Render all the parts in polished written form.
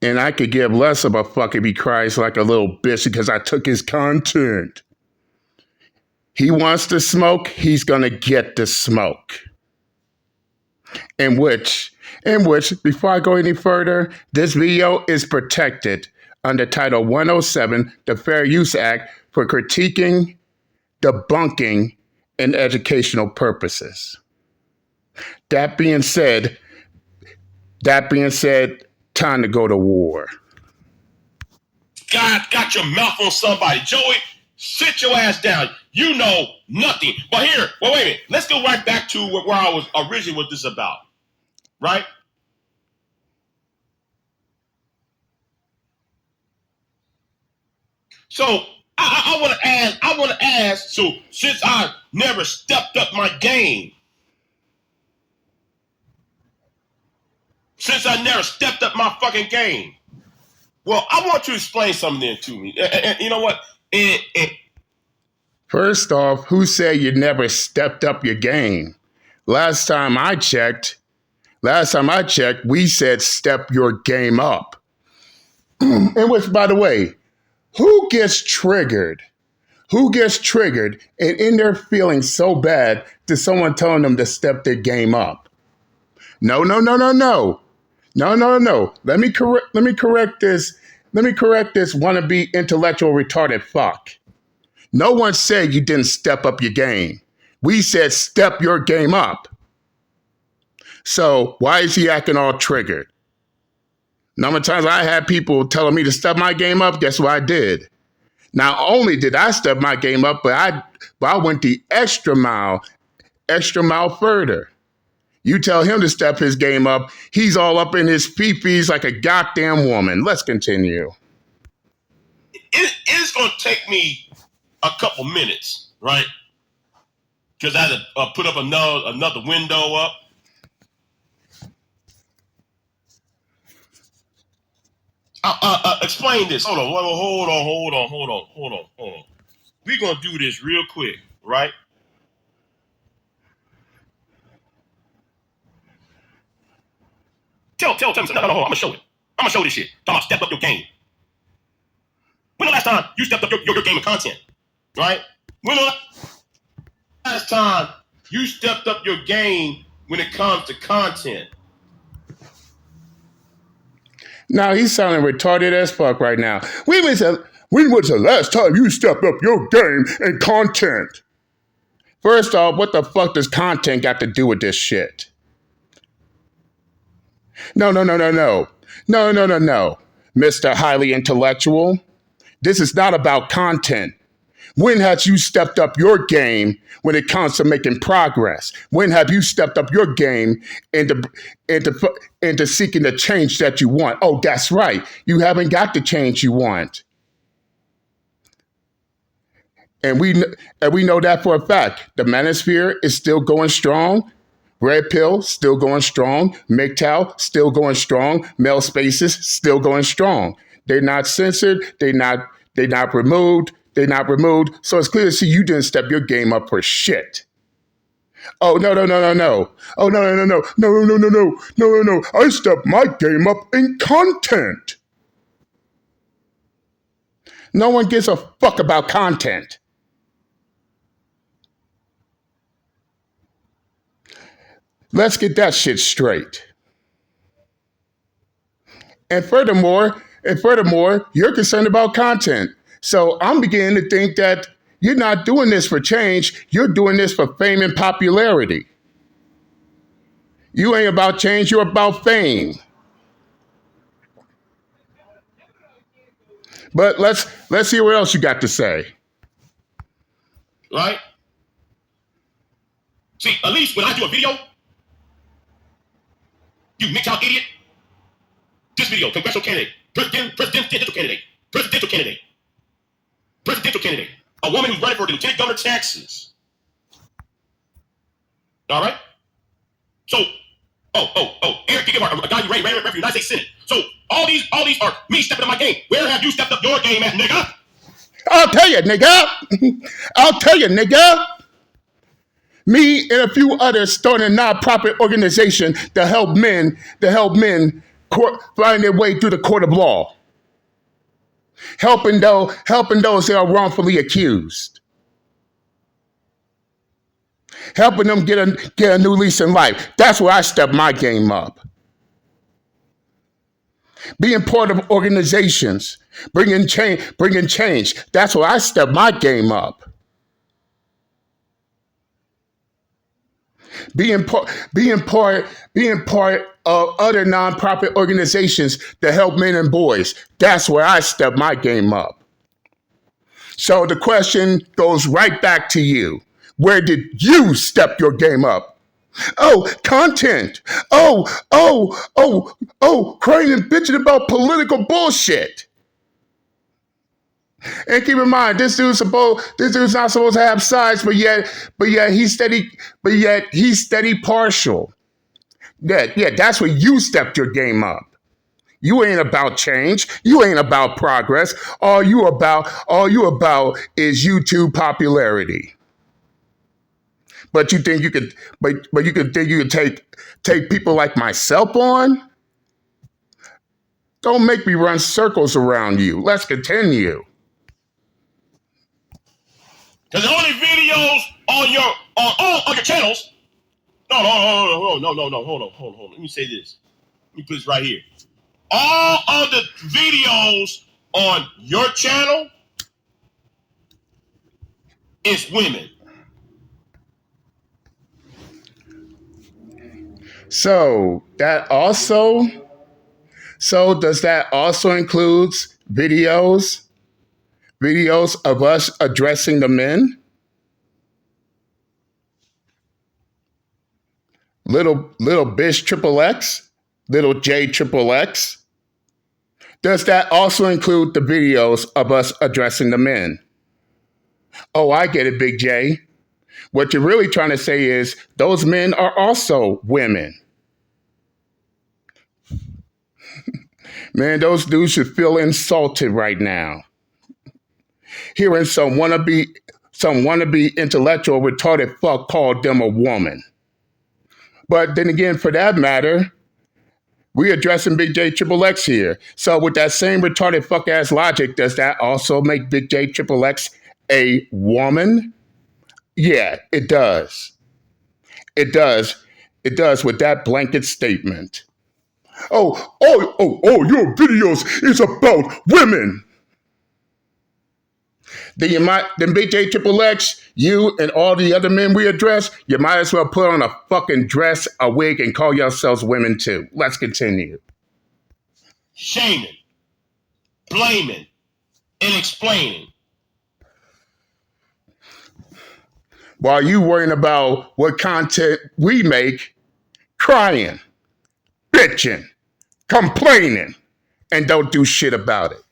And I could give less of a fuck if he cries like a little bitch because I took his content. He wants to smoke, he's gonna get the smoke. In which, before I go any further, this video is protected under Title 107, the Fair Use Act, for critiquing, debunking, and educational purposes. That being said, time to go to war. God got your mouth on somebody. Joey, sit your ass down. You know nothing. But here, wait a minute. Let's go right back to where I was originally what this is about. Right? So I want to ask, so since I never stepped up my game, my fucking game, well, I want you to explain something to me. And you know what? First off, who said you never stepped up your game? Last time I checked, we said step your game up. And which, by the way, who gets triggered? Who gets triggered and in their feelings so bad to someone telling them to step their game up? No. Let me correct this wannabe intellectual retarded fuck. No one said you didn't step up your game. We said step your game up. So why is he acting all triggered? Number of times I had people telling me to step my game up, guess what I did? Not only did I step my game up, but I went the extra mile further. You tell him to step his game up, he's all up in his fee-fees like a goddamn woman. Let's continue. It's going to take me a couple minutes, right? Because I had to put up another window up. Explain this. Hold on. We're going to do this real quick, right? Tell me something. No, hold on. I'm going to show it. I'm going to show this shit. Talking about step up your game. When the last time you stepped up your game of content, right? When the last time you stepped up your game when it comes to content? Now he's sounding retarded as fuck right now. When was the last time you stepped up your game and content? First off, what the fuck does content got to do with this shit? No. Mr. Highly Intellectual. This is not about content. When have you stepped up your game when it comes to making progress? When have you stepped up your game into seeking the change that you want? Oh, that's right. You haven't got the change you want. And we know that for a fact. The manosphere is still going strong. Red Pill still going strong. MGTOW still going strong. Male Spaces still going strong. They're not censored. They're not removed. They're not removed. So it's clear to see you didn't step your game up for shit. Oh, no. Oh, no. I stepped my game up in content. No one gives a fuck about content. Let's get that shit straight. And furthermore, you're concerned about content. So I'm beginning to think that you're not doing this for change. You're doing this for fame and popularity. You ain't about change. You're about fame. But let's hear what else you got to say. Right? See, at least when I do a video, you MGTOW idiot. This video, congressional candidate, presidential candidate, a woman who's running for the lieutenant governor of Texas. All right? So, Eric Giggard, a guy who ran for the United States Senate. So, all these are me stepping up my game. Where have you stepped up your game at, nigga? I'll tell you, nigga. Me and a few others starting a non-profit organization to help men find their way through the court of law, helping those who are wrongfully accused, helping them get a new lease in life. That's where I step my game up. Being part of organizations, bringing change. That's where I step my game up. Being part of other nonprofit organizations that help men and boys. That's where I step my game up. So the question goes right back to you. Where did you step your game up? Oh, content. Crying and bitching about political bullshit. And keep in mind, this dude's not supposed to have sides, but yet he's steady partial. Yeah, that's where you stepped your game up. You ain't about change. You ain't about progress. All you about is YouTube popularity. But you think you could take people like myself on? Don't make me run circles around you. Let's continue. Because the only videos on your channels. No, hold on. Let me say this. Let me put this right here. All of the videos on your channel is women. So does that also include videos of us addressing the men? Little bitch XXX, little JXXX. Does that also include the videos of us addressing the men? Oh, I get it, Big J. What you're really trying to say is those men are also women. Man, those dudes should feel insulted right now. Hearing some wannabe intellectual retarded fuck called them a woman. But then again, for that matter, we're addressing BIGJXXX here. So with that same retarded fuck ass logic, does that also make BIGJXXX a woman? Yeah, it does. It does with that blanket statement. Oh, your videos is about women. Then BIGJXXX, you and all the other men we address, you might as well put on a fucking dress, a wig, and call yourselves women too. Let's continue. Shaming, blaming, and explaining. While you worrying about what content we make, crying, bitching, complaining, and don't do shit about it.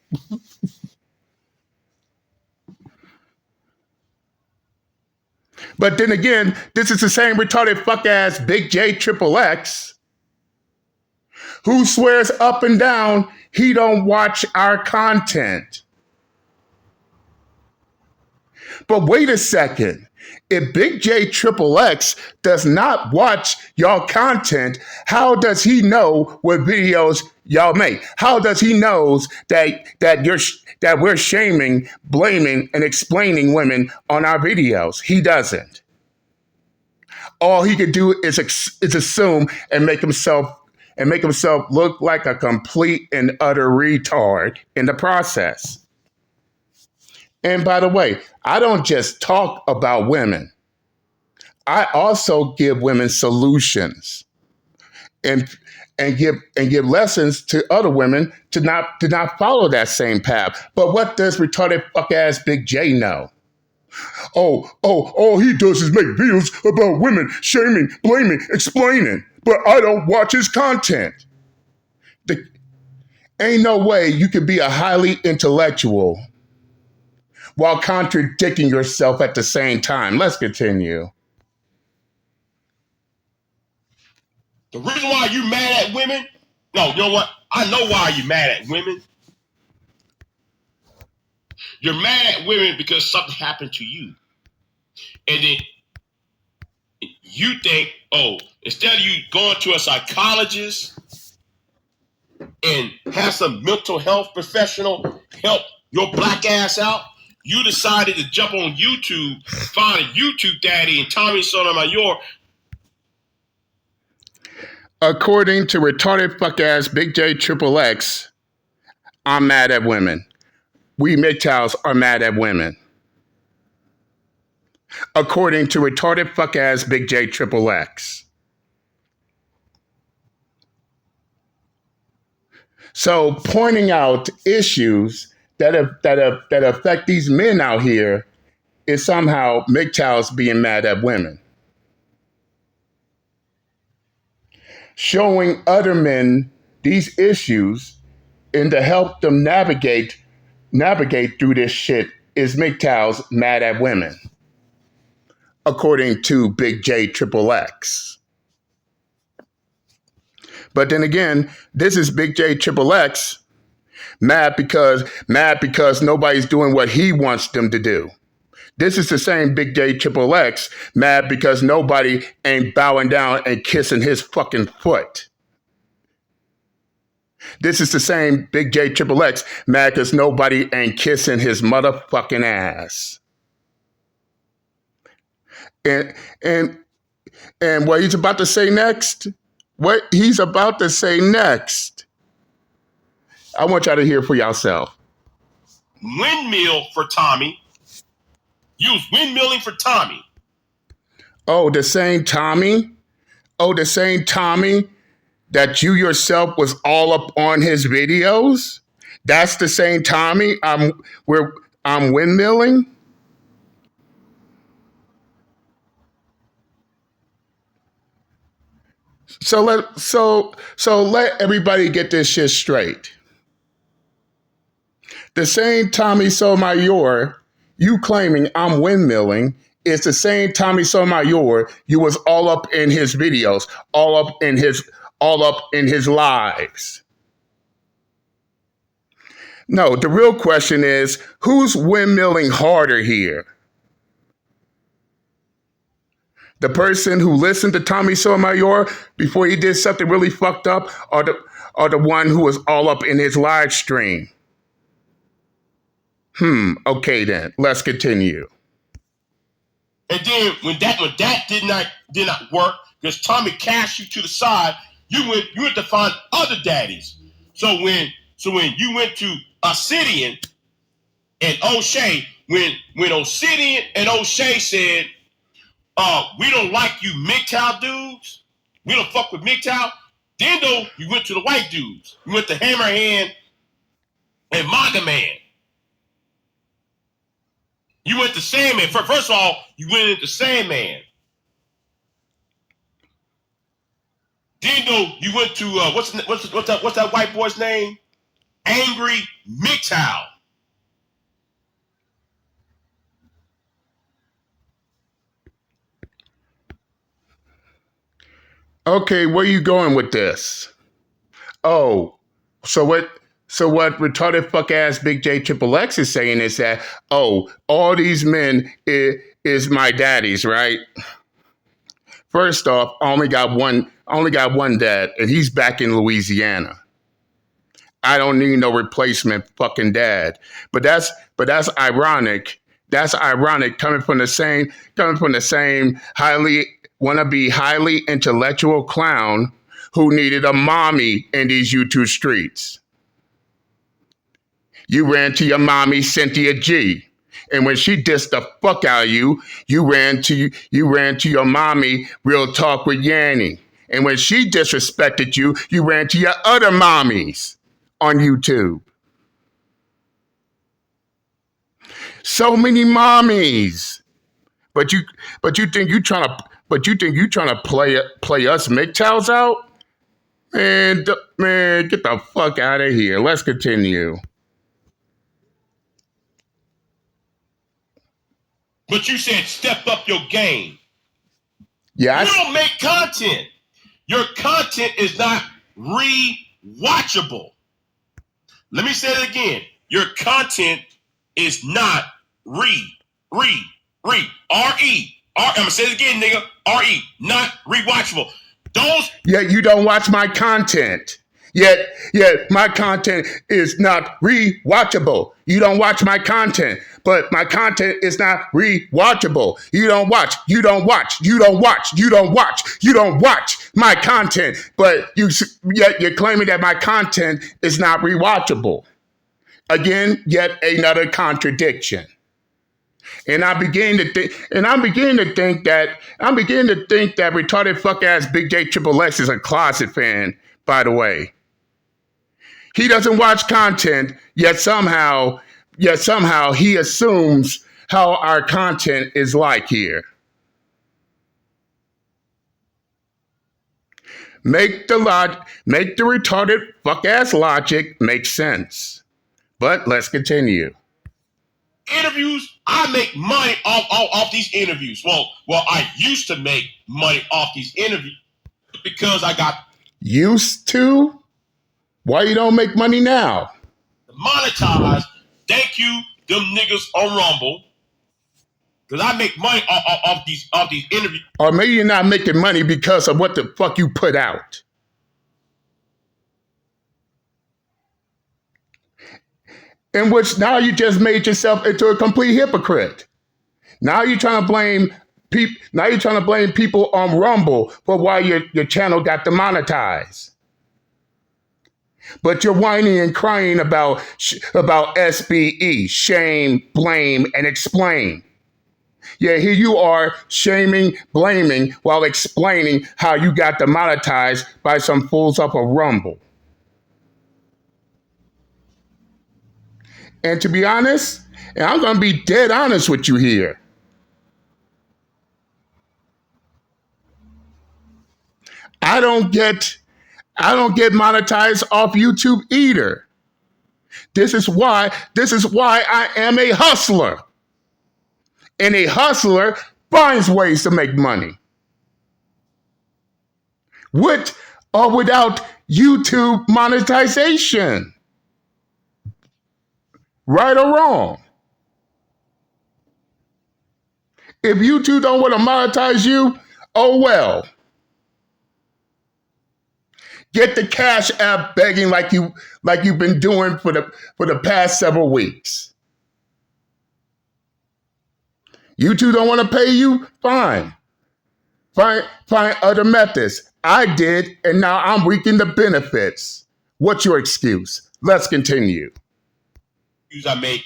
But then again, this is the same retarded fuck ass BIGJXXX who swears up and down he don't watch our content. But wait a second. If BIGJXXX does not watch y'all content, how does he know what videos y'all make? How does he knows that we're shaming, blaming, and explaining women on our videos? He doesn't. All he could do is assume and make himself look like a complete and utter retard in the process. And by the way, I don't just talk about women. I also give women solutions and give lessons to other women to not follow that same path. But what does retarded fuck ass Big J know? Oh, all he does is make videos about women, shaming, blaming, explaining. But I don't watch his content. Ain't no way you could be a highly intellectual while contradicting yourself at the same time. Let's continue. The reason why you mad at women, no, you know what? I know why you mad at women. You're mad at women because something happened to you. And then you think, oh, instead of you going to a psychologist have some mental health professional help your black ass out, you decided to jump on YouTube, find a YouTube daddy and Tommy Sotomayor. According to retarded fuck ass BIGJXXX, I'm mad at women. We MGTOWs are mad at women. According to retarded fuck ass BIGJXXX. So pointing out issues that affect these men out here is somehow MGTOWs being mad at women. Showing other men these issues and to help them navigate through this shit is MGTOWs mad at women, according to BIGJXXX. But then again, this is BIGJXXX mad because nobody's doing what he wants them to do. This is the same BIGJXXX mad because nobody ain't bowing down and kissing his fucking foot. This is the same BIGJXXX mad because nobody ain't kissing his motherfucking ass. And what he's about to say next, I want y'all to hear for yourself. Windmill for Tommy. You was windmilling for Tommy. Oh, the same Tommy? Oh, the same Tommy that you yourself was all up on his videos? That's the same Tommy I'm windmilling? So let everybody get this shit straight. The same Tommy Sotomayor you claiming I'm windmilling is the same Tommy Sotomayor you was all up in his videos, all up in his lives. No, the real question is, who's windmilling harder here? The person who listened to Tommy Sotomayor before he did something really fucked up, or the one who was all up in his live stream? Okay then, let's continue. And then when that did not work, because Tommy cast you to the side, you went to find other daddies. So when you went to Obsidian and O'Shea, when Obsidian and O'Shea said, we don't like you MGTOW dudes, we don't fuck with MGTOW, then though you went to the white dudes. You went to Hammerhand and Manga Man. You went to Sandman. First of all, you went into Sandman. Then though you went to what's that white boy's name? Angry MGTOW. Okay, where you going with this? Oh, so what retarded fuck ass BIGJXXX is saying is that, oh, all these men is my daddies, right? First off, I only got one dad, and he's back in Louisiana. I don't need no replacement fucking dad. But that's ironic. That's ironic coming from the same highly intellectual clown who needed a mommy in these YouTube streets. You ran to your mommy, Cynthia G. And when she dissed the fuck out of you, you ran to your mommy, Real Talk with Yanny. And when she disrespected you, you ran to your other mommies on YouTube. So many mommies. But you think you trying to play us MGTOWs out? Man, get the fuck out of here. Let's continue. But you said step up your game. Yeah, you don't make content. Your content is not re-watchable. Let me say it again. Your content is not R-E. I'm gonna say it again, nigga. R-E, not re-watchable. Yeah, you don't watch my content. Yet my content is not rewatchable. You don't watch my content, but my content is not rewatchable. You don't watch my content, but yet you're claiming that my content is not rewatchable. Again, yet another contradiction. And I begin to think that retarded fuck ass BIGJXXX is a closet fan, by the way. He doesn't watch content, yet somehow he assumes how our content is like here. Make the retarded fuck ass logic make sense. But let's continue. Interviews, I make money off these interviews. Well, I used to make money off these interviews because I got used to. Why you don't make money now? Monetize. Thank you, them niggas on Rumble, because I make money off these interviews. Or maybe you're not making money because of what the fuck you put out. In which now you just made yourself into a complete hypocrite. Now you're trying to blame people. Now you're trying to blame people on Rumble for why your channel got demonetized. But you're whining and crying about SBE, shame, blame, and explain. Yeah, here you are shaming, blaming, while explaining how you got demonetized by some fools off of Rumble. And to be honest, and I'm going to be dead honest with you here, I don't get monetized off YouTube either. This is why I am a hustler. And a hustler finds ways to make money. With or without YouTube monetization. Right or wrong. If YouTube don't want to monetize you, oh well. Get the Cash App begging like you've been doing for the past several weeks. YouTube don't want to pay you? Fine. Find other methods. I did, and now I'm reaping the benefits. What's your excuse? Let's continue. I make,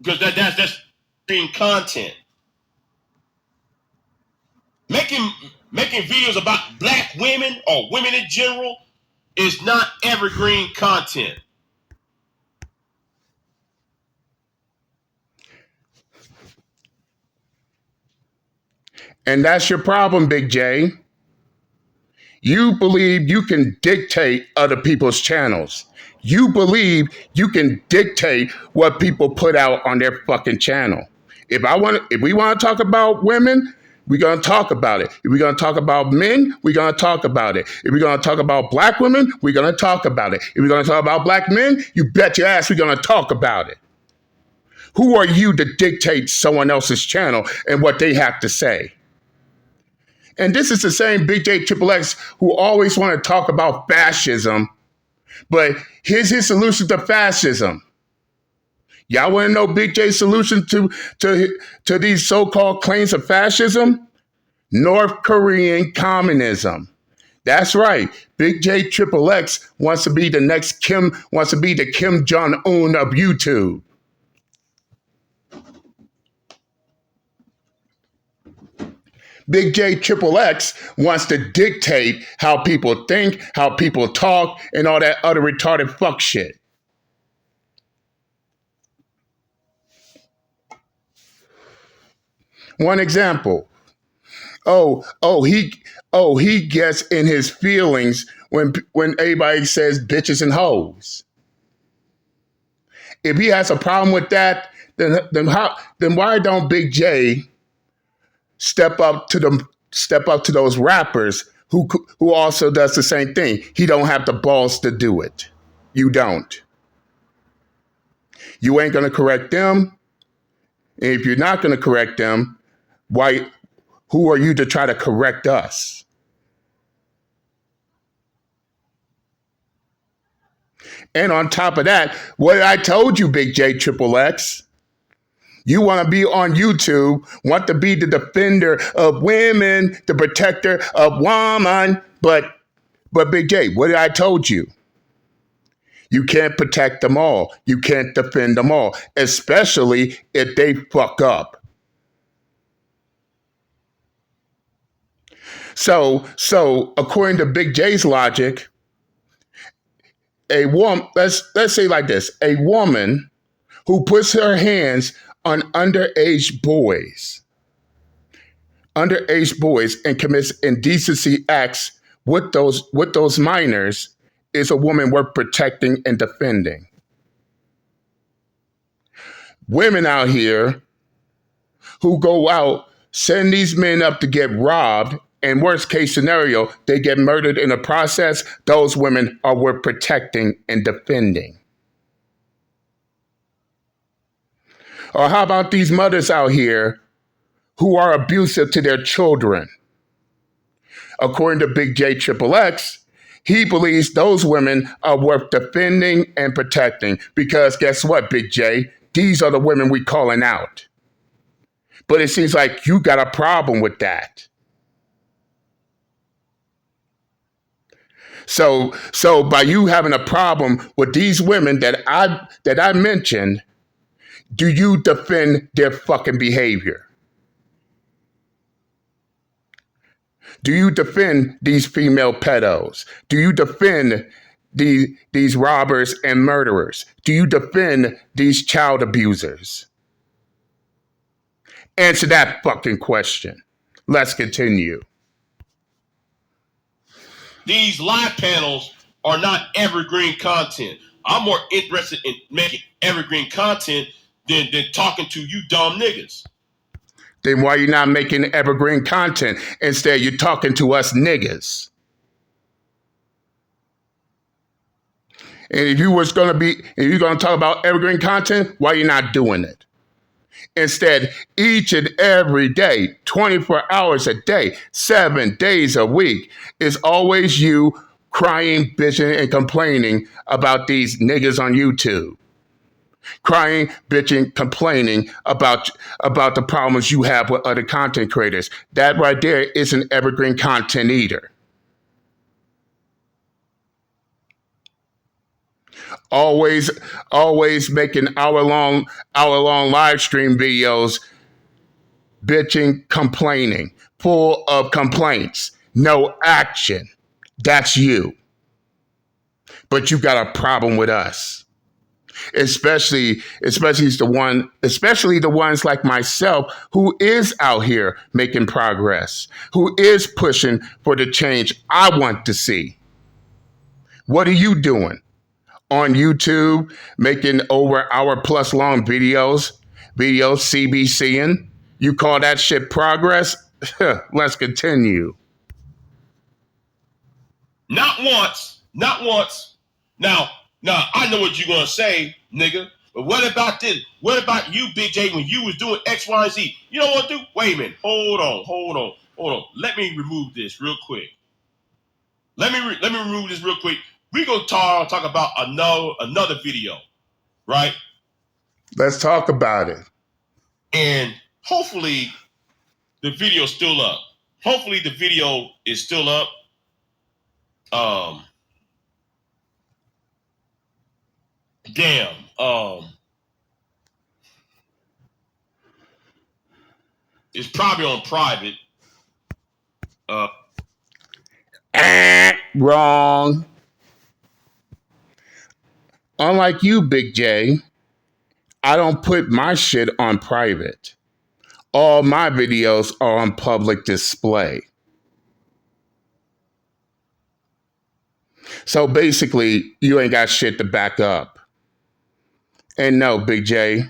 because that's being content. Making videos about black women or women in general is not evergreen content. And that's your problem, Big J. You believe you can dictate other people's channels. You believe you can dictate what people put out on their fucking channel. If we want to talk about women, we're going to talk about it. If we're going to talk about men, we're going to talk about it. If we're going to talk about black women, we're going to talk about it. If we're going to talk about black men, you bet your ass we're going to talk about it. Who are you to dictate someone else's channel and what they have to say? And this is the same BIGJXXX who always want to talk about fascism, but here's his solution to fascism. Y'all want to know Big J's solution to these so-called claims of fascism? North Korean communism. That's right. BIGJXXX wants to be the next Kim Jong-un of YouTube. BIGJXXX wants to dictate how people think, how people talk, and all that other retarded fuck shit. One example. He gets in his feelings when everybody says bitches and hoes. If he has a problem with that, then why don't Big J step up to those rappers who also does the same thing? He don't have the balls to do it. You don't. You ain't gonna correct them. And if you're not gonna correct them, who are you to try to correct us? And on top of that, what I told you, Big J Triple X, you want to be on YouTube, want to be the defender of women, the protector of woman. But Big J, what did I told you? You can't protect them all. You can't defend them all, especially if they fuck up. So according to Big J's logic, a woman, let's say like this, a woman who puts her hands on underage boys and commits indecency acts with those minors is a woman worth protecting and defending. Women out here who go out, send these men up to get robbed, and worst case scenario, they get murdered in the process, those women are worth protecting and defending. Or how about these mothers out here who are abusive to their children? According to Big JXXX, he believes those women are worth defending and protecting because guess what, Big J? These are the women we calling out. But it seems like you got a problem with that. So by you having a problem with these women that I mentioned, do you defend their fucking behavior? Do you defend these female pedos? Do you defend these robbers and murderers? Do you defend these child abusers? Answer that fucking question. Let's continue. These live panels are not evergreen content. I'm more interested in making evergreen content than talking to you dumb niggas. Then why are you not making evergreen content? Instead, you're talking to us niggas. And if you're going to talk about evergreen content, why are you not doing it? Instead, each and every day, 24 hours a day, 7 days a week, is always you crying, bitching, and complaining about these niggas on YouTube. Crying, bitching, complaining about the problems you have with other content creators. That right there isn't evergreen content either. Always making hour-long live stream videos, bitching, complaining, full of complaints, no action. That's you. But you got a problem with us. Especially the ones like myself who is out here making progress, who is pushing for the change I want to see. What are you doing? On YouTube, making over hour-plus long videos CBCing. You call that shit progress? Let's continue. Not once. Now, I know what you're gonna say, nigga. But what about this? What about you, Big J, when you was doing X, Y, and Z? You know what, dude? Wait a minute. Hold on. Let me remove this real quick. Let me remove this real quick. We gonna talk about another video, right? Let's talk about it. And hopefully the video's still up. Hopefully the video is still up. It's probably on private. Wrong. Unlike you, Big J, I don't put my shit on private. All my videos are on public display. So basically, you ain't got shit to back up. And no, Big J,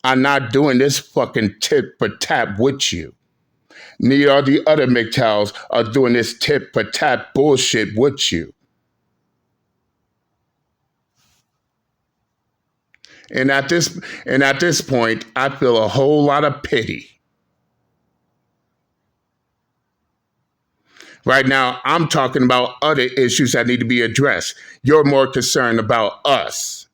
I'm not doing this fucking tit for tat with you. Neither are the other MGTOWs are doing this tit for tat bullshit with you. And at this point, I feel a whole lot of pity. Right now, I'm talking about other issues that need to be addressed. You're more concerned about us.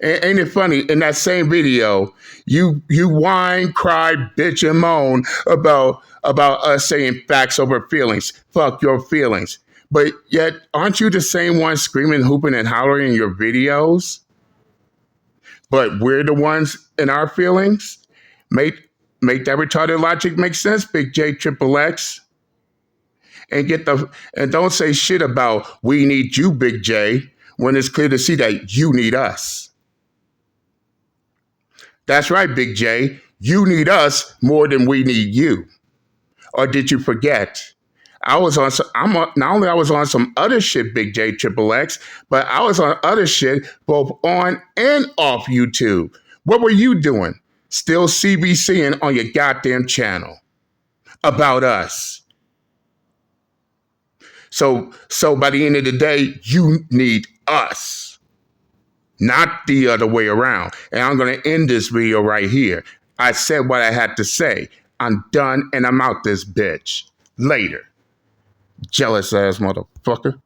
Ain't it funny? In that same video, you whine, cry, bitch, and moan about us saying facts over feelings. Fuck your feelings. But yet, aren't you the same one screaming, hooping, and hollering in your videos? But we're the ones in our feelings? Make that retarded logic make sense, Big J Triple X? And don't say shit about we need you, Big J, when it's clear to see that you need us. That's right, Big J. You need us more than we need you. Or did you forget? I was on. Not only I was on some other shit, Big J Triple X, but I was on other shit both on and off YouTube. What were you doing? Still CBCing on your goddamn channel about us. So by the end of the day, you need us, not the other way around. And I'm going to end this video right here. I said what I had to say. I'm done and I'm out this bitch. Later. Jealous ass motherfucker.